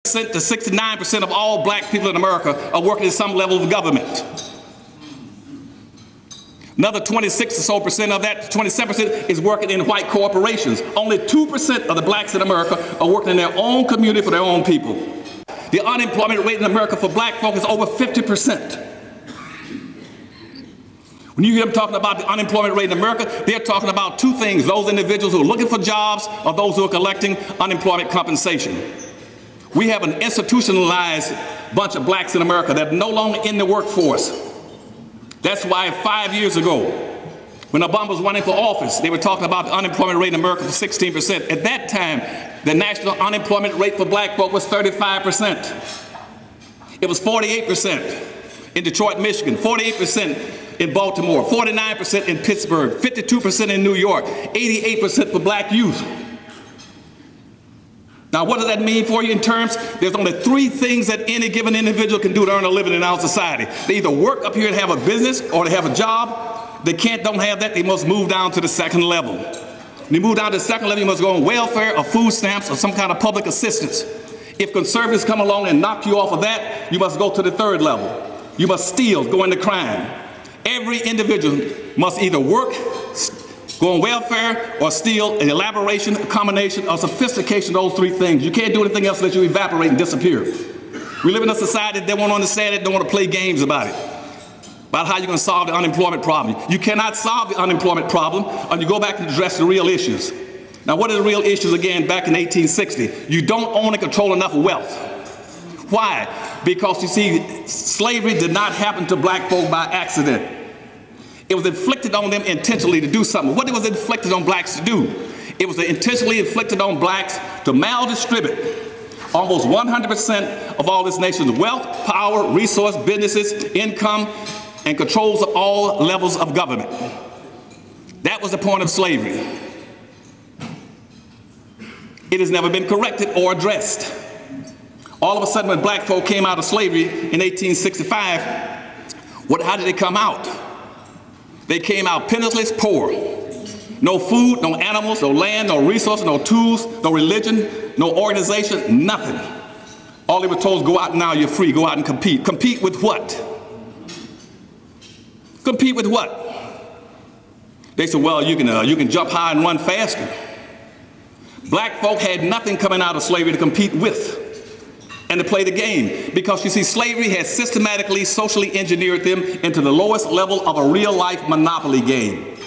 to 69% of all black people in America are working in some level of government. Another 26% or so of that, 27%, is working in white corporations. Only 2% of the blacks in America are working in their own community for their own people. The unemployment rate in America for black folk is over 50%. When you hear them talking about the unemployment rate in America, they're talking about two things: those individuals who are looking for jobs or those who are collecting unemployment compensation. We have an institutionalized bunch of blacks in America that are no longer in the workforce. That's why 5 years ago, when Obama was running for office, they were talking about the unemployment rate in America for 16%. At that time, the national unemployment rate for black folk was 35%. It was 48% in Detroit, Michigan, 48% in Baltimore, 49% in Pittsburgh, 52% in New York, 88% for black youth. Now, what does that mean for you in terms? There's only three things that any given individual can do to earn a living in our society. They either work up here and have a business, or they have a job. They don't have that, they must move down to the second level. When you move down to the second level, you must go on welfare or food stamps or some kind of public assistance. If conservatives come along and knock you off of that, you must go to the third level. You must steal, go into crime. Every individual must either work, go on welfare, or steal. An elaboration, a combination, or sophistication of those three things. You can't do anything else unless you evaporate and disappear. We live in a society that don't understand it, don't want to play games about it, about how you're going to solve the unemployment problem. You cannot solve the unemployment problem until you go back and address the real issues. Now, what are the real issues again back in 1860? You don't own and control enough wealth. Why? Because you see, slavery did not happen to black folk by accident. It was inflicted on them intentionally to do something. What was inflicted on blacks to do? It was intentionally inflicted on blacks to maldistribute almost 100% of all this nation's wealth, power, resource, businesses, income, and controls of all levels of government. That was the point of slavery. It has never been corrected or addressed. All of a sudden, when black folk came out of slavery in 1865, how did they come out? They came out penniless, poor. No food, no animals, no land, no resources, no tools, no religion, no organization, nothing. All they were told is go out now, you're free, go out and compete. Compete with what? Compete with what? They said, well, you can jump high and run faster. Black folk had nothing coming out of slavery to compete with and to play the game, because you see, slavery has systematically, socially engineered them into the lowest level of a real-life monopoly game.